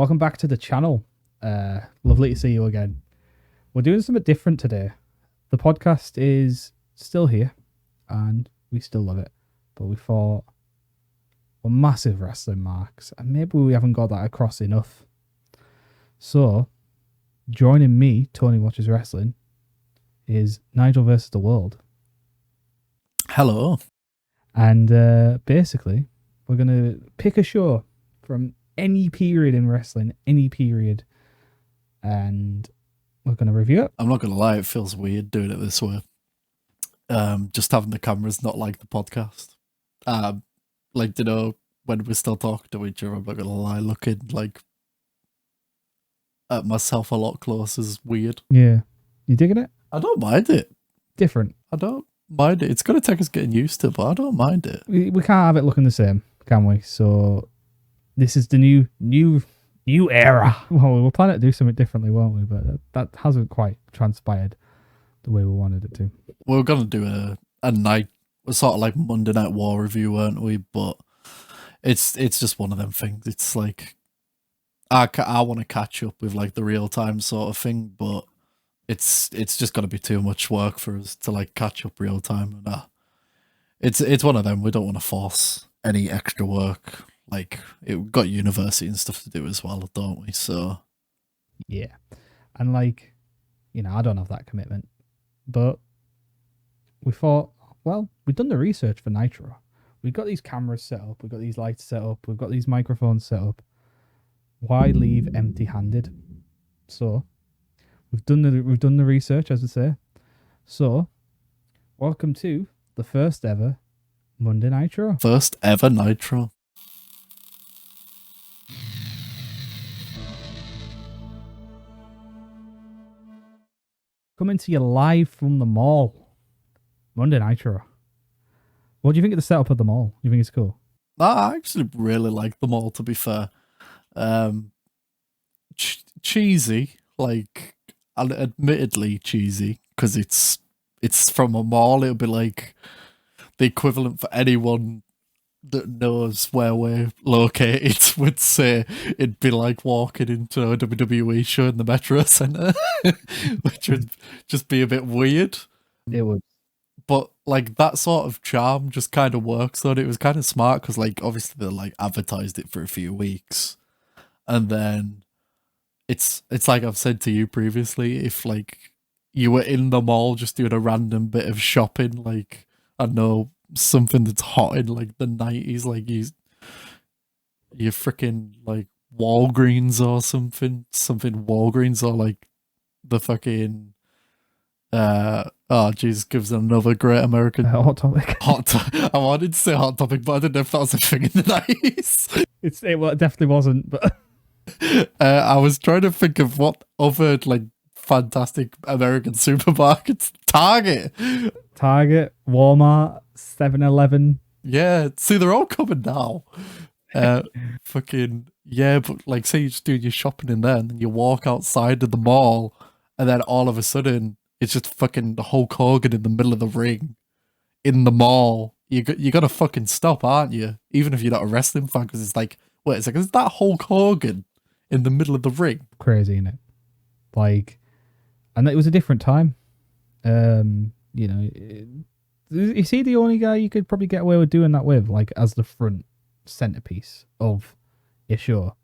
Welcome back to the channel. Lovely to see you again. We're doing something different today. The podcast is still here and we still love it, but we thought we're massive wrestling marks and maybe we haven't got that across enough. So, joining me, Tony Watches Wrestling, is Nigel versus the World. Hello. And basically, we're going to pick a show from any period in wrestling, any period, and we're going to review it. I'm not going to lie, it feels weird doing it this way. Just having the cameras not like the podcast. Like, you know, when we're still talking to each other, I'm not going to lie, looking like at myself a lot closer is weird. Yeah. You digging it? I don't mind it. Different. I don't mind it. It's going to take us getting used to, but I don't mind it. We can't have it looking the same, can we? So this is the new era. Well, we were planning to do something differently, weren't we? But that hasn't quite transpired the way we wanted it to. We were going to do a night, sort of like Monday Night War review, weren't we? But it's just one of them things. It's like, I want to catch up with like the real time sort of thing, but it's just going to be too much work for us to like catch up real time. And it's one of them. We don't want to force any extra work. Like, we've got university and stuff to do as well, don't we? So yeah, and like, you know, I don't have that commitment, but we thought, well, we've done the research for Nitro. We've got these cameras set up. We've got these lights set up. We've got these microphones set up. Why leave empty-handed? So we've done the research, as I say. So welcome to the first ever Monday Nitro. First ever Nitro. Coming to you live from the mall. Monday Nitro. What do you think of the setup of the mall? You think it's cool? I actually really like them all, to be fair. Cheesy, like, admittedly cheesy, because it's from a mall. It'll be like the equivalent for anyone that knows where we're located would say it'd be like walking into a WWE show in the Metro Center, which would just be a bit weird. It would. But like that sort of charm just kind of works on it. It was kind of smart because like obviously they like advertised it for a few weeks, and then it's like I've said to you previously, if like you were in the mall just doing a random bit of shopping, like I don't know, something that's hot in like the 90s, like you freaking like Walgreens or something Walgreens, or like the fucking oh Jesus, gives another great American Hot Topic. I wanted to say Hot Topic, but I didn't know if that was a thing in the 90s. It definitely wasn't, but I was trying to think of what other like fantastic American supermarkets. Target, Walmart, 7-Eleven. yeah, see, they're all coming now. Fucking yeah, but like say you're just doing your shopping in there and then you walk outside of the mall and then all of a sudden it's just fucking Hulk Hogan in the middle of the ring in the mall. You gotta fucking stop, aren't you? Even if you're not a wrestling fan, because it's like, wait a second, is that Hulk Hogan in the middle of the ring? Crazy, isn't it? Like, and it was a different time. You know, is he the only guy you could probably get away with doing that with, like as the front centerpiece of your show?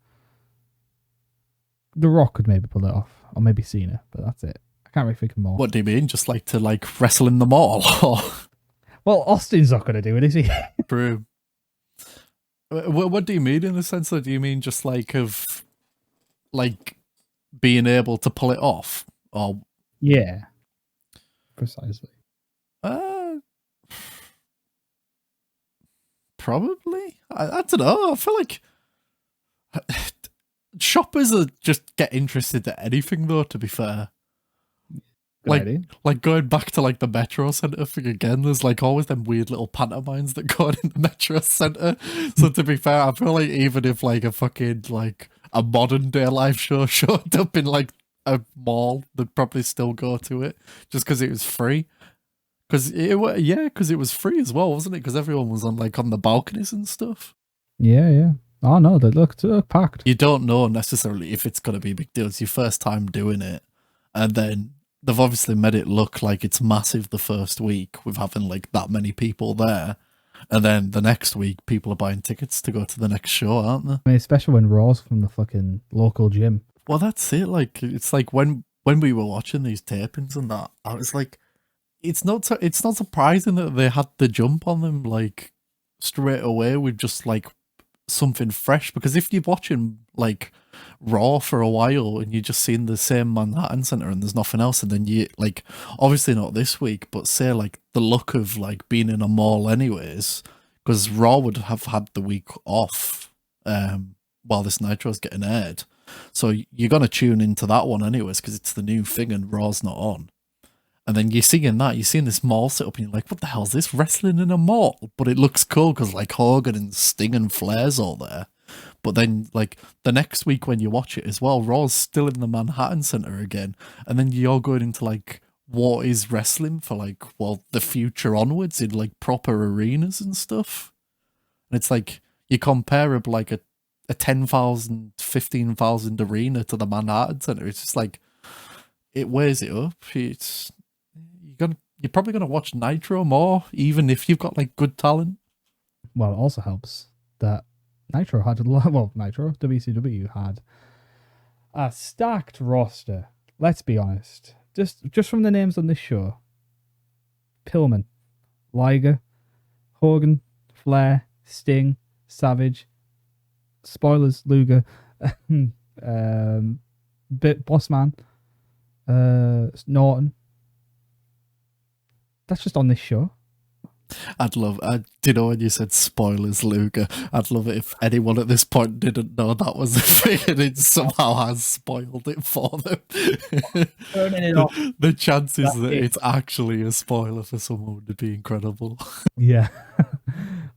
The Rock could maybe pull it off, or maybe Cena, but that's it. I can't really think of more. What do you mean? Just like to like wrestle in the mall? Well, Austin's not going to do it, is he? True. What do you mean in the sense that, do you mean just like of like being able to pull it off? Or yeah, precisely. Probably. I don't know. I feel like shoppers are just get interested at anything, though, to be fair. Like going back to like the Metro Center thing again, there's like always them weird little pantomimes that go on in the Metro Center. So to be fair, I feel like even if like a fucking like a modern day live show showed up in like a mall, they'd probably still go to it just because it was free. Because it was free as well, wasn't it? Because everyone was on like on the balconies and stuff. Yeah. Oh no, they look packed. You don't know necessarily if it's going to be a big deal. It's your first time doing it. And then they've obviously made it look like it's massive the first week with having like that many people there. And then the next week, people are buying tickets to go to the next show, aren't they? I mean, especially when Raw's from the fucking local gym. Well, that's it. Like, it's like when we were watching these tapings and that, I was like, it's not surprising that they had the jump on them like straight away with just like something fresh, because if you're watching like Raw for a while and you're just seeing the same Manhattan Center and there's nothing else, and then you like, obviously not this week, but say like the look of like being in a mall anyways, because Raw would have had the week off while this Nitro's getting aired, so you're gonna tune into that one anyways because it's the new thing and Raw's not on. And then you're seeing this mall set up and you're like, what the hell is this, wrestling in a mall? But it looks cool because like Hogan and Sting and Flair's all there. But then like the next week when you watch it as well, Raw's still in the Manhattan Center again. And then you're going into like, what is wrestling for like, well, the future onwards in like proper arenas and stuff. And it's like, you compare like a 10,000, 15,000 arena to the Manhattan Center. It's just like, it wears it up. You're probably gonna watch Nitro more, even if you've got like good talent. Well, it also helps that Nitro had a lot. Well, Nitro WCW had a stacked roster. Let's be honest. Just from the names on this show: Pillman, Liger, Hogan, Flair, Sting, Savage. Spoilers: Luger, Bossman, Norton. That's just on this show. Do you know when you said spoilers, Luger? I'd love it if anyone at this point didn't know that was a thing and it somehow has spoiled it for them. Turning it off. The chances that it's actually a spoiler for someone would be incredible. Yeah,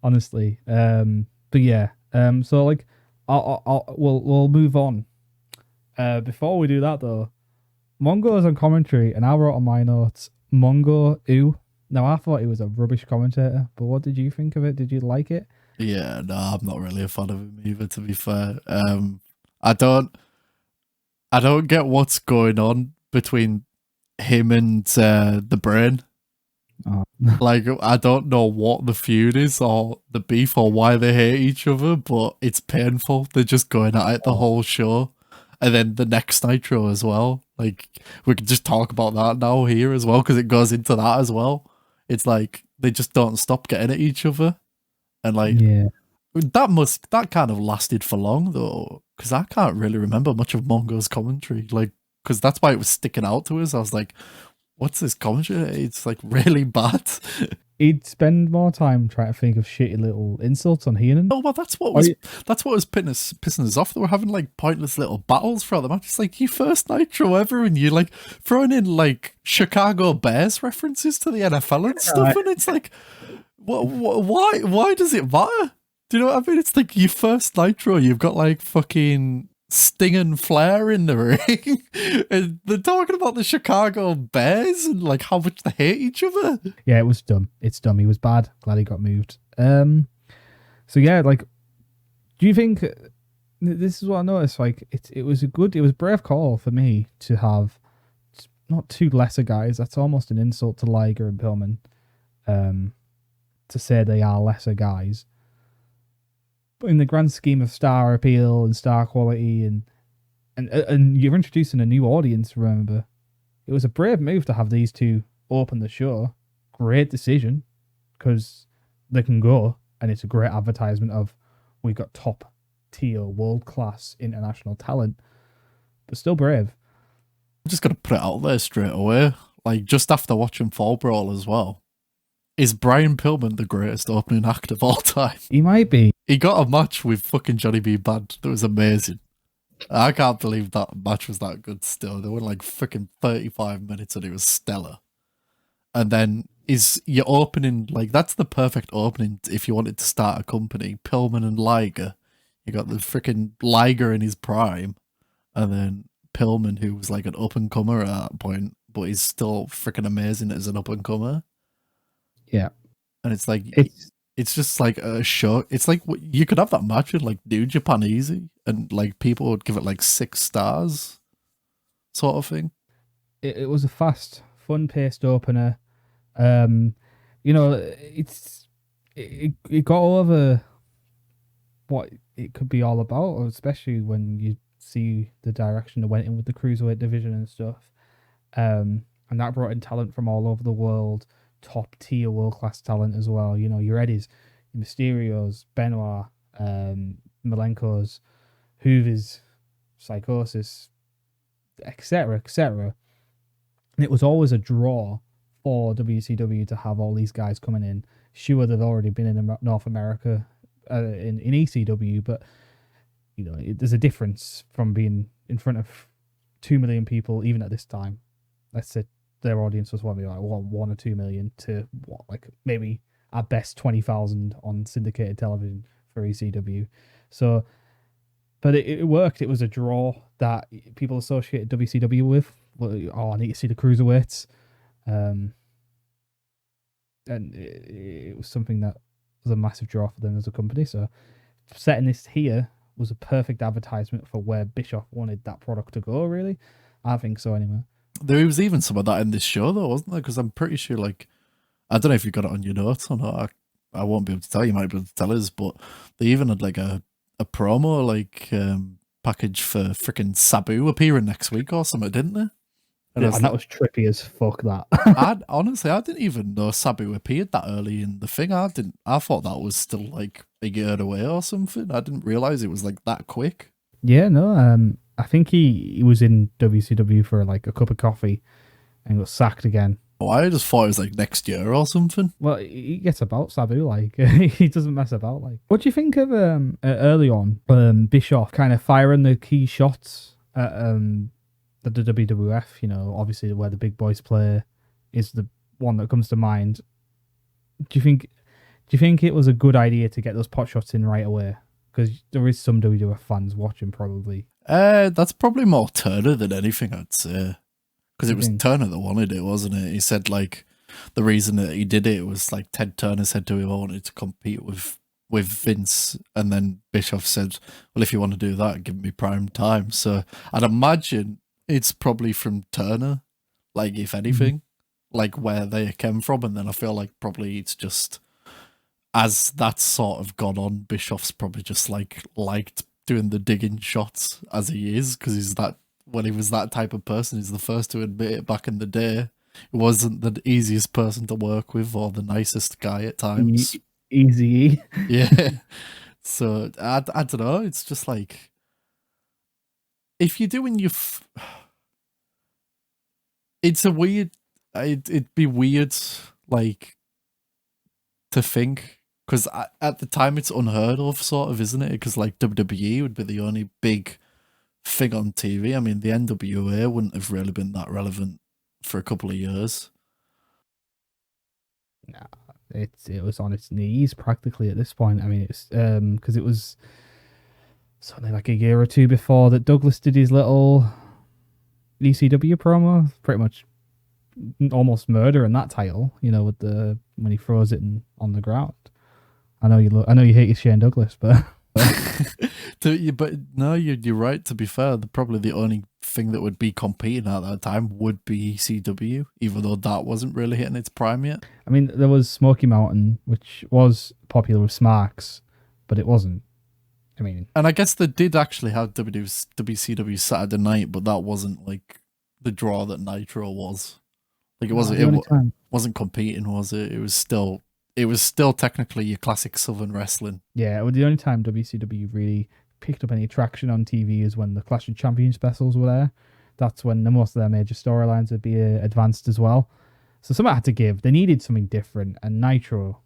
honestly. But yeah. So like, we'll move on. Before we do that though, Mongo is on commentary, and I wrote on my notes, Mongo, ooh. Now, I thought he was a rubbish commentator, but what did you think of it? Did you like it? Yeah, no, I'm not really a fan of him either, to be fair. I don't get what's going on between him and the Brain. Oh. Like, I don't know what the feud is or the beef or why they hate each other, but it's painful. They're just going at it the whole show. And then the next Nitro as well. Like, we could just talk about that now here as well, because it goes into that as well. It's like, they just don't stop getting at each other. And like, yeah. That kind of lasted for long though, because I can't really remember much of Mongo's commentary. Like, because that's why it was sticking out to us. I was like, what's this commentary? It's like really bad. He'd spend more time trying to think of shitty little insults on Heenan. Oh well, that's what was pissing us off. They were having like pointless little battles throughout the match. It's like your first Nitro ever, and you're like throwing in like Chicago Bears references to the NFL and stuff, and it's like, why does it matter? Do you know what I mean? It's like your first Nitro. You've got like fucking Sting and Flair in the ring, and they're talking about the Chicago Bears and like how much they hate each other. Yeah, it was dumb. It's dumb. He was bad. Glad he got moved. So yeah, like, do you think this is what I noticed? Like, it was a brave call for me to have not two lesser guys. That's almost an insult to Liger and Pillman. To say they are lesser guys. But in the grand scheme of star appeal and star quality, and you're introducing a new audience, remember, it was a brave move to have these two open the show. Great decision, because they can go, and it's a great advertisement of we've got top tier, world class international talent, but still brave. I'm just gonna put it out there straight away. Like, just after watching Fall Brawl as well, is Brian Pillman the greatest opening act of all time? He might be. He got a match with fucking Johnny B. Bad that was amazing. I can't believe that match was that good still. They went like freaking 35 minutes and it was stellar. And then your opening, like, that's the perfect opening if you wanted to start a company. Pillman and Liger. You got the freaking Liger in his prime. And then Pillman, who was like an up-and-comer at that point, but he's still freaking amazing as an up-and-comer. Yeah. And it's like, it's just like a show. It's like you could have that match in like New Japan easy, and like people would give it like 6 stars, sort of thing. It was a fast, fun-paced opener. You know, it got over what it could be all about, especially when you see the direction it went in with the cruiserweight division and stuff. And that brought in talent from all over the world, top tier, world class talent as well. You know, your Eddies, your Mysterios, Benoit, Malenkos, Hoovers, Psychosis, etc., etc. And it was always a draw for WCW to have all these guys coming in. Sure, they've already been in North America, in ECW, but you know, there's a difference from being in front of 2 million people, even at this time. Let's say their audience was like 1 or 2 million to what, like maybe at best 20,000 on syndicated television for ECW. So, but it worked. It was a draw that people associated WCW with. Oh, I need to see the cruiserweights. And it was something that was a massive draw for them as a company. So setting this here was a perfect advertisement for where Bischoff wanted that product to go, really. I think so, anyway. There was even some of that in this show, though, wasn't there? Because I'm pretty sure, like, I don't know if you got it on your notes or not. I won't be able to tell. You might be able to tell us, but they even had like a promo like package for freaking Sabu appearing next week or something, didn't they? And that was trippy as fuck. That honestly, I didn't even know Sabu appeared that early in the thing. I thought that was still like a year away or something. I didn't realize it was like that quick. Yeah, no. I think he was in WCW for like a cup of coffee and got sacked again. Oh, I just thought it was like next year or something. Well, he gets about, Sabu, like he doesn't mess about. Like, what do you think of early on Bischoff kind of firing the key shots at the WWF? You know, obviously where the big boys play is the one that comes to mind. Do you think it was a good idea to get those pot shots in right away? Because there is some WWF fans watching, probably. That's probably more Turner than anything, I'd say. Because it was Turner that wanted it, wasn't it? He said, like, the reason that he did it was, like, Ted Turner said to him, I wanted to compete with Vince. And then Bischoff said, well, if you want to do that, give me prime time. So I'd imagine it's probably from Turner, like, if anything, like, where they came from. And then I feel like probably it's just, as that's sort of gone on, Bischoff's probably just, like, liked doing the digging shots as he is, because he's that, when he was that type of person, he's the first to admit it back in the day. He wasn't the easiest person to work with or the nicest guy at times. Easy. Yeah. So, I don't know. It's just like, if you're doing your... it's a weird... It'd be weird, like, to think... Because at the time, it's unheard of, sort of, isn't it? Because, like, WWE would be the only big thing on TV. I mean, the NWA wouldn't have really been that relevant for a couple of years. Nah, it was on its knees practically at this point. I mean, it's because it was something like a year or two before that Douglas did his little ECW promo, pretty much almost murdering that title. You know, with when he throws it on the ground. I know you hate your Shane Douglas, but but no, you're right. To be fair, probably the only thing that would be competing at that time would be ECW, even though that wasn't really hitting its prime yet. I mean, there was Smoky Mountain, which was popular with Smarks, but it wasn't. I mean, and I guess they did actually have WCW Saturday Night, but that wasn't like the draw that Nitro was. Like it wasn't competing, was it? It was still technically your classic Southern wrestling. Yeah, well, the only time WCW really picked up any traction on TV is when the Clash of Champions specials were there. That's when most of their major storylines would be advanced as well. So something had to give. They needed something different, and Nitro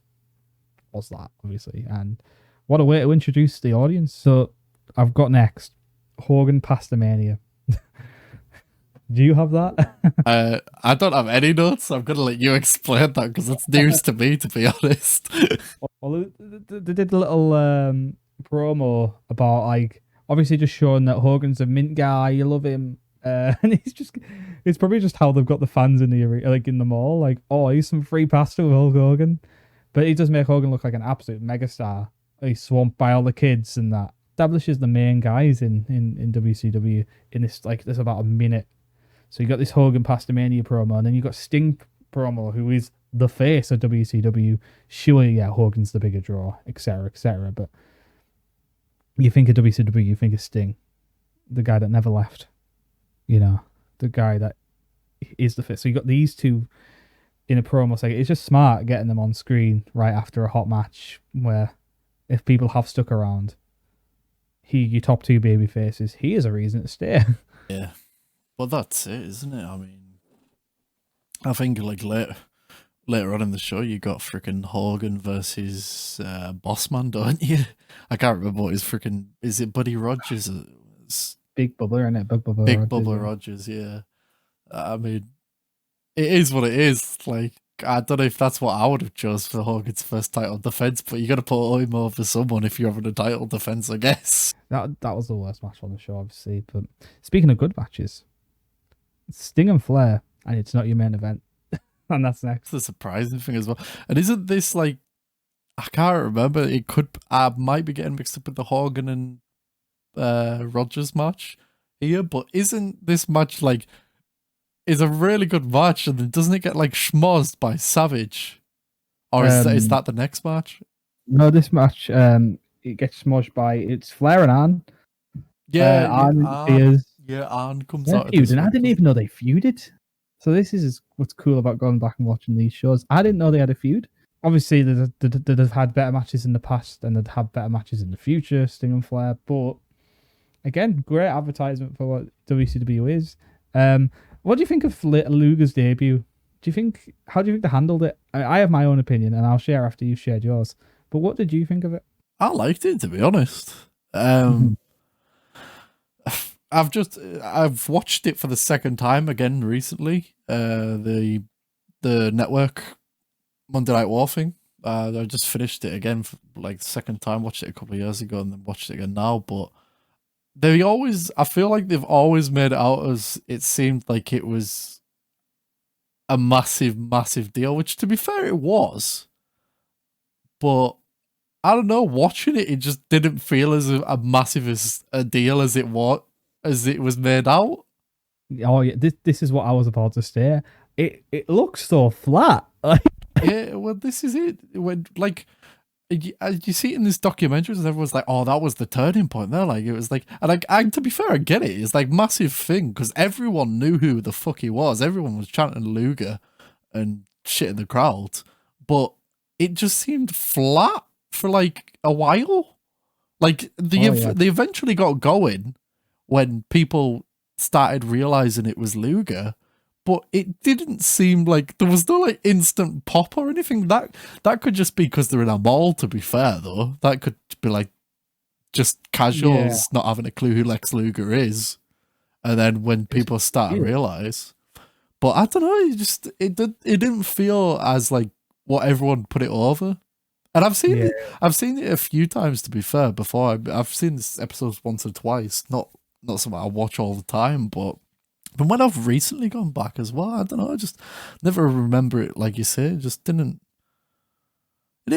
was that, obviously. And what a way to introduce the audience. So I've got next Hogan Pastamania. Do you have that? I don't have any notes. So I'm going to let you explain that because it's news to me, to be honest. Well, they did a little promo about, like, obviously just showing that Hogan's a mint guy. You love him. And it's probably just how they've got the fans in the mall. Like, oh, here's some free pasta with Hulk Hogan. But he does make Hogan look like an absolute megastar. He's swamped by all the kids and that. Establishes the main guys in WCW in this, like, there's about a minute. So you got this Hogan Pastamania promo, and then you got Sting promo, who is the face of WCW. Sure, yeah, Hogan's the bigger draw, etc., etc. But you think of WCW, you think of Sting, the guy that never left. You know, the guy that is the face. So you got these two in a promo segment. It's just smart getting them on screen right after a hot match where if people have stuck around, your top two baby faces, he is a reason to stay. Yeah. Well, that's it, isn't it? I mean, I think like later on in the show, you got freaking Hogan versus Bossman, don't you? I can't remember what his freaking, is it Buddy Rogers? Big Bubba, isn't it? Big Bubba Rogers, yeah. I mean, it is what it is. Like, I don't know if that's what I would have chose for Hogan's first title defense, but you got to put him over someone if you're having a title defense, I guess. That was the worst match on the show, obviously. But speaking of good matches, Sting and Flair, and it's not your main event, and that's next. It's the surprising thing as well. And isn't this like, I can't remember. It could, I might be getting mixed up with the Hogan and Rogers match here, but isn't this match like? Is a really good match, and then doesn't it get like schmozzed by Savage? Or is that the next match? No, this match it gets smudged by it's Flair and Arn. Yeah, Arn comes out. And I didn't even know they feuded. So this is what's cool about going back and watching these shows. I didn't know they had a feud. Obviously, they'd have had better matches in the past, and they'd have better matches in the future, Sting and Flair. But again, great advertisement for what WCW is. What do you think of Luger's debut? How do you think they handled it? I have my own opinion, and I'll share after you've shared yours. But what did you think of it? I liked it, to be honest. I've watched it for the second time again recently. The network Monday Night War thing. I just finished it again for like the second time. Watched it a couple of years ago and then watched it again now. But I feel like they've always made it out as it seemed like it was a massive, massive deal, which to be fair, it was. But I don't know, watching it, it just didn't feel as a massive as a deal as it was made out. Oh yeah, this is what I was about to say. It looks so flat. Yeah, well, this is it. When like you see it in these documentaries, and everyone's like, "Oh, that was the turning point." There, like it was like, and to be fair, I get it. It's like massive thing because everyone knew who the fuck he was. Everyone was chanting Luger and shit in the crowd, but it just seemed flat for like a while. Like they eventually got going when people started realizing it was Luger. But it didn't seem like there was no like instant pop or anything. That could just be because they're in a mall, to be fair, though. That could be like just casuals not having a clue who Lex Luger is. And then when people start to realise. But I don't know, it didn't feel as like what everyone put it over. And I've seen it a few times, to be fair, before. I've seen this episodes once or twice. Not something I watch all the time, but when I've recently gone back as well, I don't know, I just never remember it, like you say. It just didn't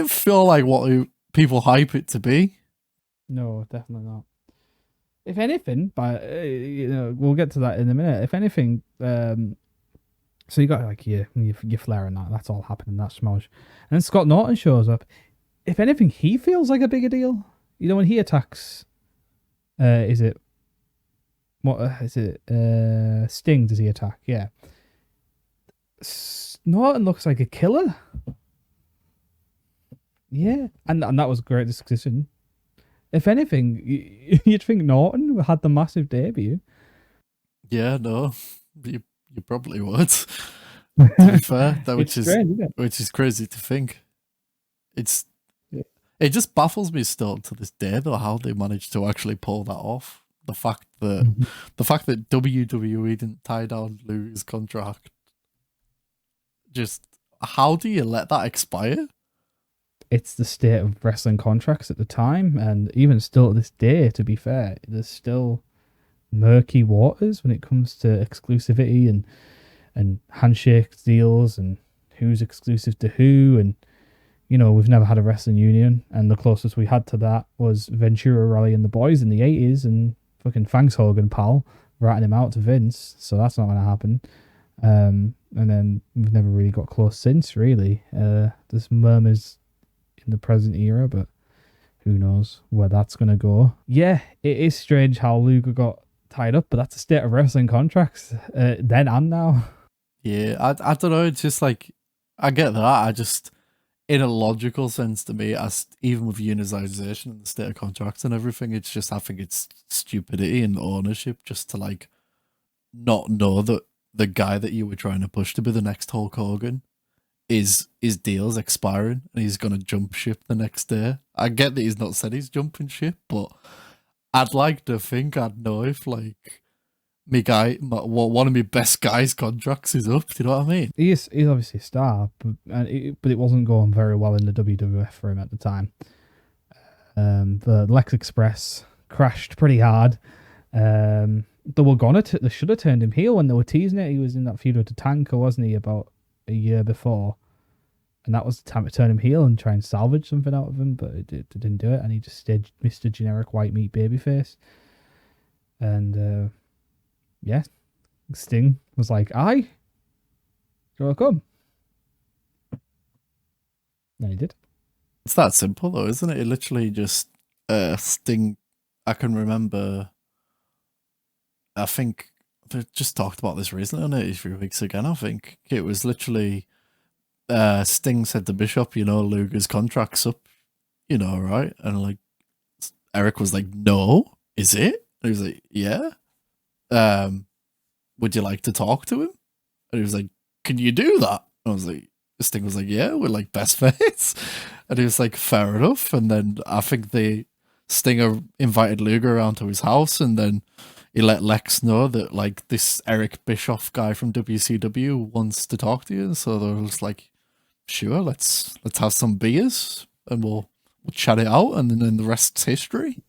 feel like what people hype it to be. No, definitely not. If anything, but we'll get to that in a minute. If anything, so you got like your Flair and that's all happening, that smosh. And then Scott Norton shows up. If anything, he feels like a bigger deal. You know, when he attacks, is it Sting? Does he attack? Yeah. Norton looks like a killer. Yeah, and that was a great decision. If anything, you'd think Norton had the massive debut. Yeah, no, you probably would. To be fair, which is crazy to think. It just baffles me still to this day, though, how they managed to actually pull that off. The fact that WWE didn't tie down Luger's contract. Just how do you let that expire? It's the state of wrestling contracts at the time, and even still to this day, to be fair, there's still murky waters when it comes to exclusivity and handshake deals and who's exclusive to who, and we've never had a wrestling union, and the closest we had to that was Ventura Rally and the Boys in the 80s, and fucking thanks Hogan, pal, ratting him out to Vince, so that's not going to happen. And then we've never really got close since, really. There's murmurs in the present era, but who knows where that's going to go. Yeah, it is strange how Luger got tied up, but that's the state of wrestling contracts then and now. Yeah, I don't know. It's just like, I get that. I just, in a logical sense to me, as even with unionization and the state of contracts and everything, it's just, I think it's stupidity and ownership just to like not know that the guy that you were trying to push to be the next Hulk Hogan his deal's expiring and he's gonna jump ship the next day. I get that he's not said he's jumping ship, but I'd like to think I'd know if like one of my best guys' contracts is up. Do you know what I mean? He's obviously a star, but it wasn't going very well in the WWF for him at the time. The Lex Express crashed pretty hard. They were they should have turned him heel when they were teasing it. He was in that feud with the Tanker, wasn't he, about a year before? And that was the time to turn him heel and try and salvage something out of him, but it didn't do it, and he just stayed Mr. Generic white meat babyface. And yeah, Sting was like, "Aye, you'll come." And he did. It's that simple though, isn't it? It literally just Sting. I can remember. I think they just talked about this recently on it a few weeks ago. I think it was literally Sting said to Bishop, Luger's contract's up, right? And like Eric was like, "No, is it?" And he was like, "Yeah. Would you like to talk to him?" And he was like, "Can you do that?" And I was like, Sting was like, "Yeah, we're like best mates." And he was like, "Fair enough." And then I think Stinger invited Luger around to his house, and then he let Lex know that like this Eric Bischoff guy from WCW wants to talk to you. So they were just like, "Sure, let's have some beers and we'll chat it out," and then the rest's history.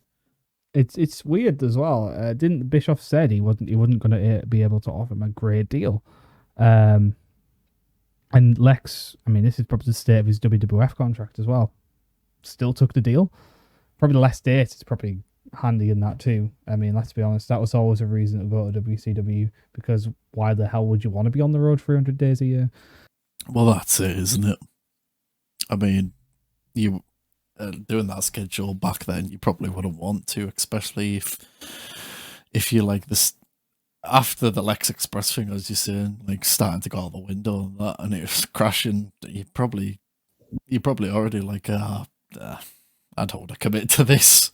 It's weird as well. Didn't Bischoff said he wasn't going to be able to offer him a great deal, and Lex. I mean, this is probably the state of his WWF contract as well. Still took the deal. Probably the less dates. It's probably handy in that too. I mean, let's be honest. That was always a reason to go to WCW, because why the hell would you want to be on the road 300 days a year? Well, that's it, isn't it? I mean, you. Doing that schedule back then, you probably wouldn't want to, especially if you like this after the Lex Express thing, as you're saying, like starting to go out the window and that, and it was crashing. You probably already like, I don't want to commit to this.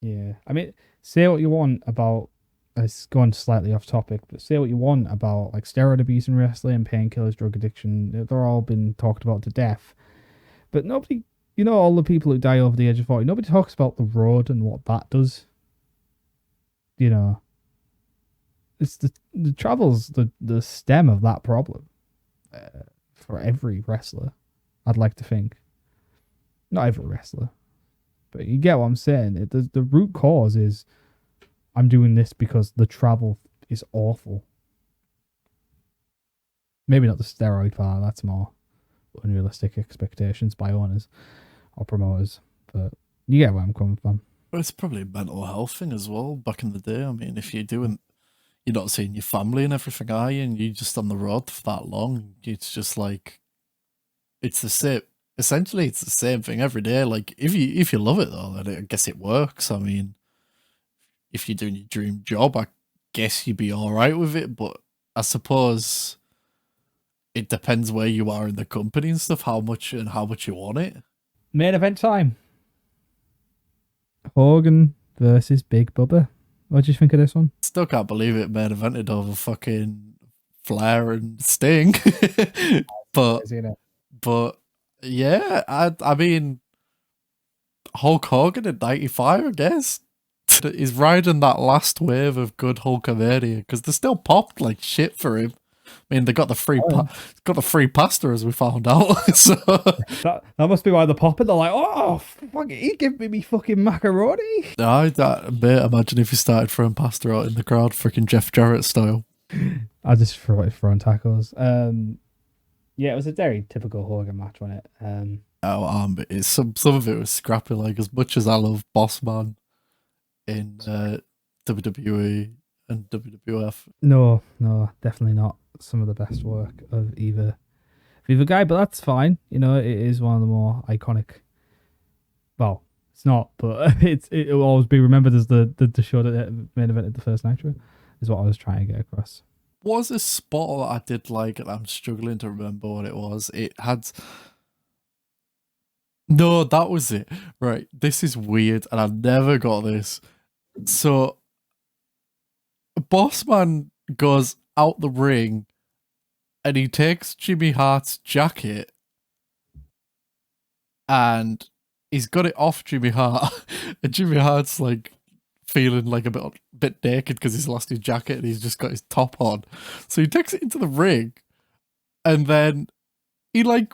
Yeah, I mean, say what you want about. It's going slightly off topic, but say what you want about like steroid abuse in wrestling, painkillers, drug addiction. They're all been talked about to death, but nobody. All the people who die over the age of 40, nobody talks about the road and what that does. It's the travel's the stem of that problem for every wrestler, I'd like to think. Not every wrestler, but you get what I'm saying. The root cause is, I'm doing this because the travel is awful. Maybe not the steroid part, that's more unrealistic expectations by owners or promoters, but you get where I'm coming from. Well, it's probably a mental health thing as well. Back in the day, I mean, if you're not seeing your family and everything, are you? And you're just on the road for that long, it's just like, it's the same. Essentially, it's the same thing every day. Like if you love it though, then I guess it works. I mean, if you're doing your dream job, I guess you'd be all right with it. But I suppose it depends where you are in the company and stuff, how much you want it. Main event time. Hogan versus Big Bubba. What do you think of this one? Still can't believe it main evented over fucking Flair and Sting. but yeah, I mean, Hulk Hogan in 95, I guess. He's riding that last wave of good Hulkamania, because they still popped like shit for him. I mean, they got the free pasta, as we found out. So that must be why they're popping. They're like, "Oh, fuck it, he gave me fucking macaroni." Mate, imagine if you started throwing pasta out in the crowd, freaking Jeff Jarrett style. I just throwing tacos. Yeah, it was a very typical Hogan match, wasn't it? our arm. It's some of it was scrappy. Like as much as I love Boss Man in WWE and WWF. No, definitely not some of the best work of either guy, but that's fine. You know, it is one of the more iconic. Well, it's not, but it will always be remembered as the show that main event at the first Nitro, is what I was trying to get across. Was a spot that I did like, and I'm struggling to remember what it was. It had. No, that was it. Right, this is weird, and I never got this. So, Bossman goes out the ring, and he takes Jimmy Hart's jacket, and he's got it off Jimmy Hart, and Jimmy Hart's like feeling like a bit naked because he's lost his jacket and he's just got his top on. So he takes it into the ring, and then he like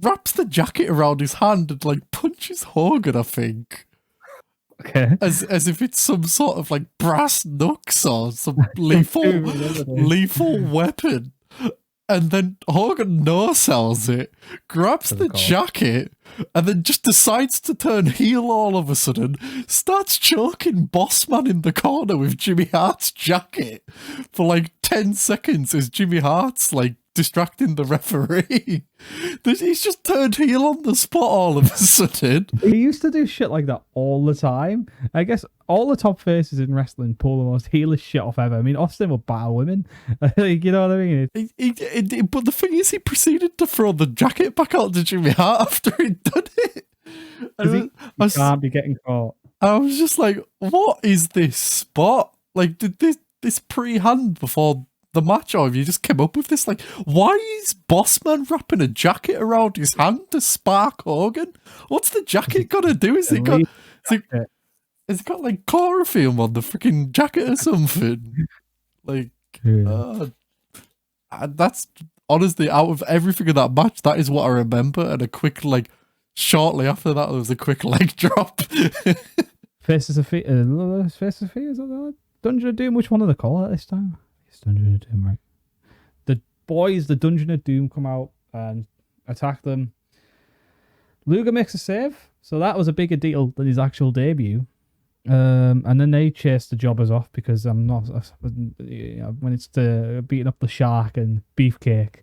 wraps the jacket around his hand and like punches Hogan, I think. Okay. As if it's some sort of like brass knucks or some lethal weapon. And then Hogan no-sells it, grabs the jacket, and then just decides to turn heel all of a sudden, starts choking Bossman in the corner with Jimmy Hart's jacket for like 10 seconds as Jimmy Hart's like distracting the referee. He's just turned heel on the spot all of a sudden. He used to do shit like that all the time. I guess all the top faces in wrestling pull the most heelish shit off ever. I mean, Austin would battle women. Like, you know what I mean? But the thing is, he proceeded to throw the jacket back out to Jimmy Hart after he'd done it. He can't be getting caught. I was just like, what is this spot? Like, did this pre-hand before the match, or have you just came up with this? Like, why is Bossman wrapping a jacket around his hand to spark Hogan? What's the jacket gonna do? Has it got like chloroform on the freaking jacket or something? Like, that's honestly, out of everything in that match, that is what I remember. And a quick, like, shortly after that, there was a quick leg drop. Faces of Fear, is that the Dungeon of Doom? Which one do they call it this time? It's Dungeon of Doom, right? The boys, the Dungeon of Doom, come out and attack them. Luger makes a save, so that was a bigger deal than his actual debut. And then they chase the jobbers off because I'm not. When it's beating up the Shark and Beefcake,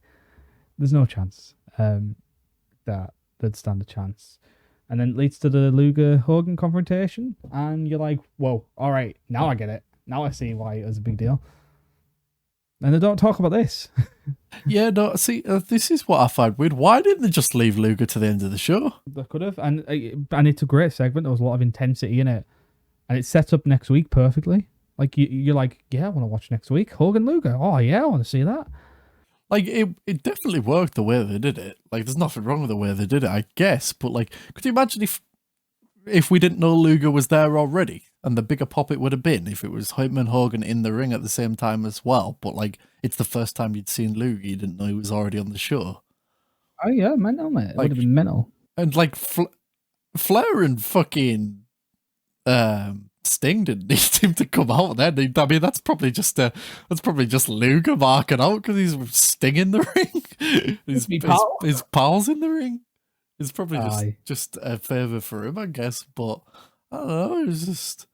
there's no chance that they'd stand a chance. And then it leads to the Luger Hogan confrontation, and you're like, "Whoa, all right, now I get it. Now I see why it was a big deal." And they don't talk about this. Yeah, no, see, this is what I find weird. Why didn't they just leave Luger to the end of the show? They could have, and it's a great segment. There was a lot of intensity in it, and it sets up next week perfectly. Like you're like, yeah, I want to watch next week. Hogan Luger. Oh yeah, I want to see that. Like it definitely worked the way they did it. Like there's nothing wrong with the way they did it, I guess. But like, could you imagine if we didn't know Luger was there already? And the bigger pop it would have been if it was him and Hogan in the ring at the same time as well. But like, it's the first time you'd seen Luger, you didn't know he was already on the show. Oh yeah, mental, mate. It like, would have been mental. And like, Flair and fucking Sting didn't need him to come out then. I mean, that's probably just Luger marking out because he's Sting in the ring. his pals in the ring. It's probably just a favour for him, I guess. But I don't know. It was just.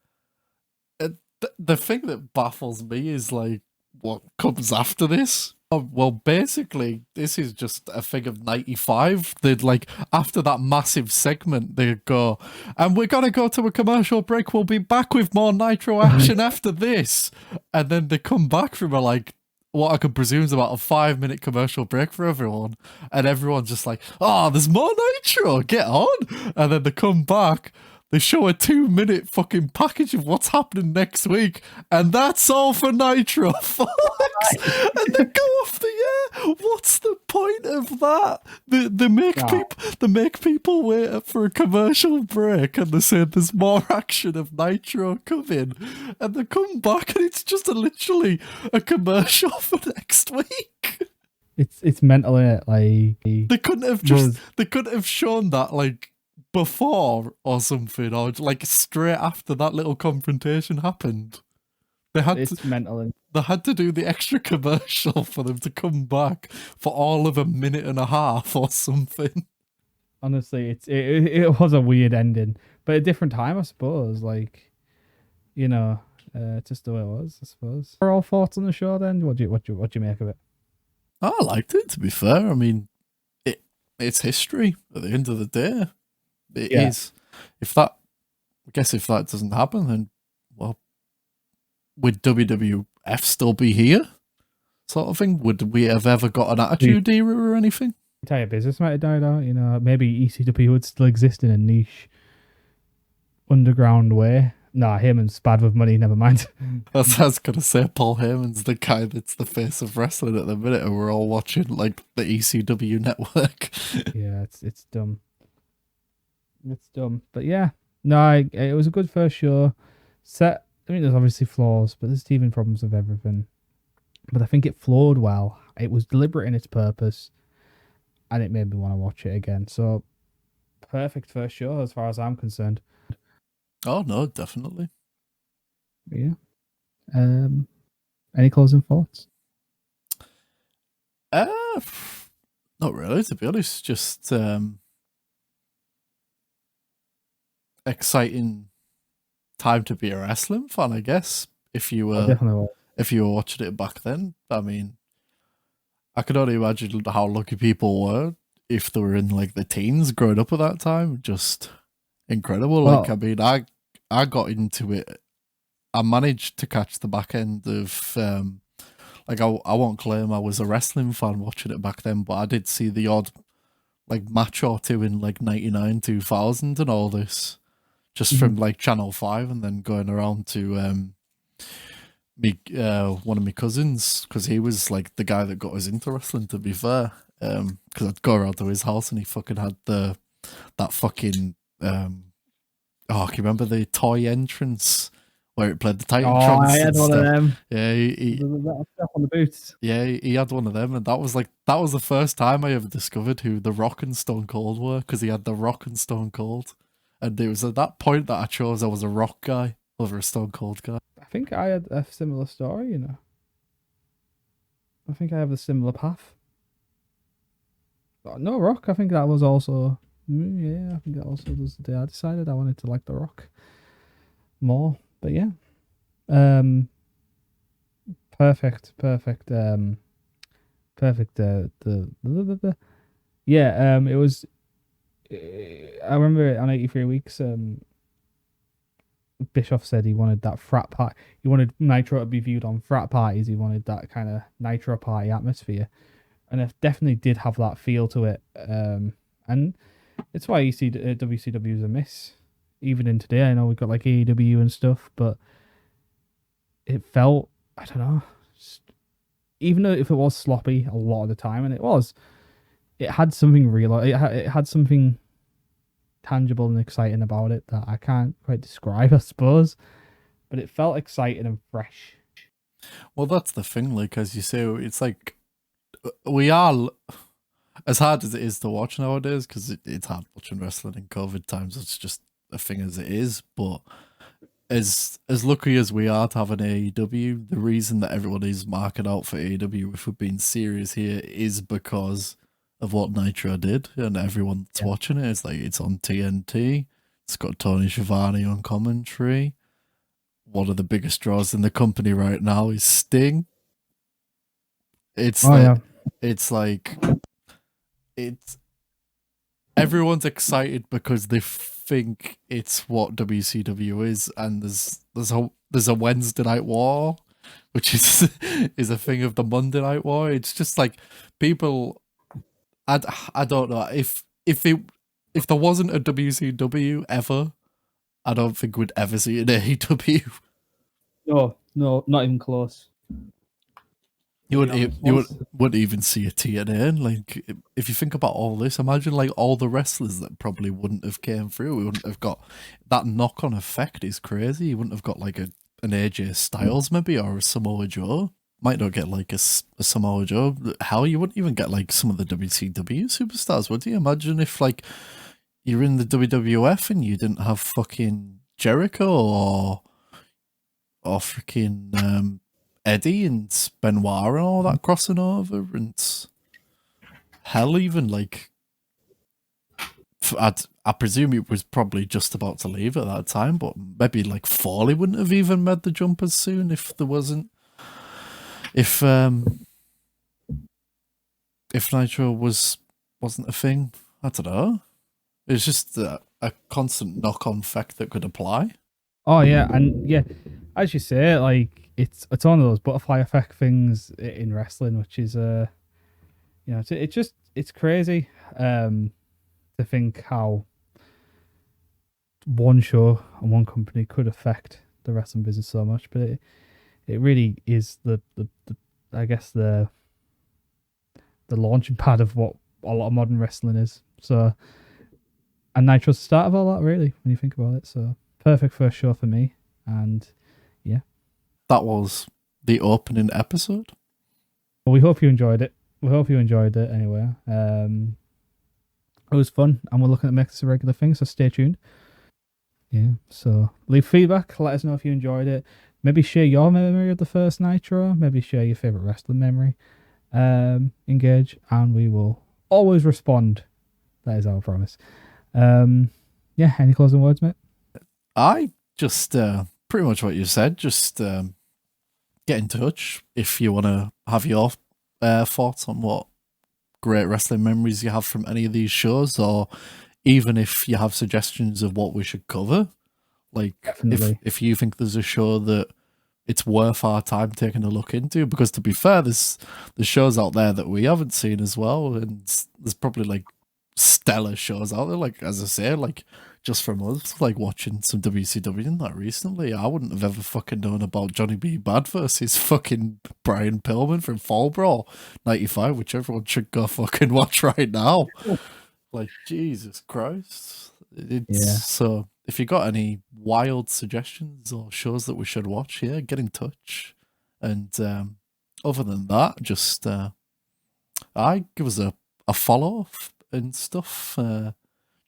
The thing that baffles me is like what comes after this. Well, basically, this is just a thing of 95. They'd like after that massive segment, they'd go, and we're gonna go to a commercial break. We'll be back with more Nitro action after this, and then they come back from like what I could presume is about a 5-minute commercial break for everyone, and everyone's just like, "Oh, there's more Nitro. Get on!" And then they come back. They show a 2-minute fucking package of what's happening next week, and that's all for Nitro, folks. And they go off the air. What's the point of that? They make people wait for a commercial break, and they say there's more action of Nitro coming, and they come back, and it's just literally a commercial for next week. It's mental, innit? Like they couldn't have shown that like before or something, or like straight after that little confrontation happened. They had to do the extra commercial for them to come back for all of a minute and a half or something. Honestly, it was a weird ending, but a different time, I suppose. Like, you know, just the way it was, I suppose. Are all thoughts on the show then? What do you make of it? I liked it, to be fair. I mean, it's history at the end of the day. It Yeah, is. If that, I guess if that doesn't happen, then, well, would WWF still be here? Sort of thing? Would we have ever got an Attitude Era or anything? entire business might have died out. You know, maybe ECW would still exist in a niche underground way. Nah, Heyman's bad with money. Never mind. I was going to say Paul Heyman's the guy that's the face of wrestling at the minute, and we're all watching like the ECW network. Yeah, it's dumb. It's dumb, but yeah, no, it was a good first show. Set. I mean, there's obviously flaws, but there's teething problems with everything. But I think it flowed well. It was deliberate in its purpose, and it made me want to watch it again. So, perfect first show as far as I'm concerned. Oh no, definitely. Yeah. Any closing thoughts? Not really, to be honest. Just exciting time to be a wrestling fan, I guess. If you were Definitely. if you were watching it back then, I mean, I could only imagine how lucky people were if they were in like the teens growing up at that time. Just incredible. Well, Like, I mean, I got into it. I managed to catch the back end of like I won't claim I was a wrestling fan watching it back then, but I did see the odd like match or two in like 99, 2000 and all this just from like Channel 5, and then going around to me one of my cousins, because he was like the guy that got us into wrestling, to be fair, because I'd go around to his house and he fucking had that fucking oh, can you remember the toy entrance where it played the Titantron? oh, I had one of them. Yeah, Stuff on the boots. yeah, he had one of them, and that was the first time I ever discovered who the Rock and Stone Cold were, because he had the Rock and Stone Cold, and it was at that point that I chose I was a Rock guy over a Stone Cold guy. I think I had a similar story, you know. I think I have a similar path. But no Rock, I think that was also yeah, I think that also was the day I decided I wanted to like the Rock more. But yeah. Perfect. Perfect yeah, it was I remember on 83 weeks Bischoff said he wanted that frat party. He wanted Nitro to be viewed on frat parties. He wanted that kind of Nitro party atmosphere, and it definitely did have that feel to it. And it's why you see WCW is a miss, even in today. I know we've got like AEW and stuff, but it felt, I don't know, even though if it was sloppy a lot of the time, and it had something real. It had something tangible and exciting about it that I can't quite describe, I suppose, but it felt exciting and fresh. Well, that's the thing, like, as you say, it's like we are, as hard as it is to watch nowadays, because it's hard watching wrestling in COVID times. It's just a thing as it is. But as lucky as we are to have an AEW, the reason that everyone is marking out for AEW, if we're being serious here, is because of what Nitro did, and everyone that's watching it, it's like it's on TNT. It's got Tony Schiavone on commentary. One of the biggest draws in the company right now is Sting. It's everyone's excited because they think it's what WCW is, and there's a Wednesday Night War, which is a thing of the Monday Night War. It's just like people. I don't know if there wasn't a WCW ever, I don't think we'd ever see an AEW. No, not even close. You wouldn't even see a TNA. Like, if you think about all this, imagine like all the wrestlers that probably wouldn't have came through. We wouldn't have got that knock-on effect. Is crazy. You wouldn't have got like an AJ Styles maybe, or a Samoa Joe. Might not get like a Samoa Joe. Hell, you wouldn't even get like some of the WCW superstars, would you? Imagine if like you're in the WWF and you didn't have fucking Jericho or freaking Eddie and Benoit and all that crossing over, and hell, even like I presume he was probably just about to leave at that time, but maybe like Foley wouldn't have even made the jump as soon if there wasn't if Nitro wasn't a thing. I don't know. It's just a constant knock-on effect that could apply. Oh yeah, and yeah, as you say, like it's one of those butterfly effect things in wrestling, which is you know, it's crazy to think how one show and one company could affect the wrestling business so much, but it really is the I guess the launching pad of what a lot of modern wrestling is. So, and Nitro's the start of all that, really, when you think about it. So, perfect first show for me. And yeah, that was the opening episode. Well, we hope you enjoyed it. We hope you enjoyed it anyway. It was fun, and we're looking to make this a regular thing, so stay tuned. Yeah, so leave feedback. Let us know if you enjoyed it. Maybe share your memory of the first Nitro. Maybe share your favorite wrestling memory. Engage, and we will always respond. That is our promise. Yeah, any closing words, mate? I just pretty much what you said. Just get in touch if you want to have your thoughts on what great wrestling memories you have from any of these shows, or even if you have suggestions of what we should cover. Like, if you think there's a show that it's worth our time taking a look into, because to be fair, there's shows out there that we haven't seen as well, and there's probably like stellar shows out there. Like, as I say, like just from us, like watching some WCW and that recently, I wouldn't have ever fucking known about Johnny B. Bad versus fucking Brian Pillman from Fall Brawl 95, which everyone should go fucking watch right now. Like, Jesus Christ. So if you got any wild suggestions or shows that we should watch, yeah, get in touch. And other than that, just give us a follow and stuff.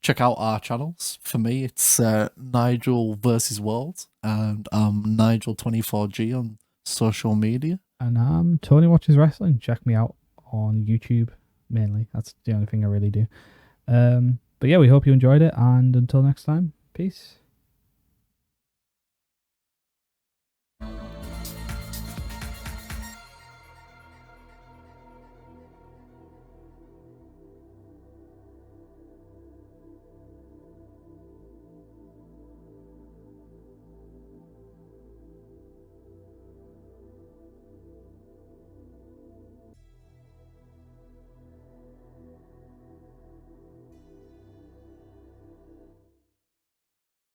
Check out our channels. For me, it's Nigel vs. World, and I'm Nigel24G on social media. And I'm Tony Watches Wrestling. Check me out on YouTube mainly. That's the only thing I really do. But yeah, we hope you enjoyed it, and until next time, peace.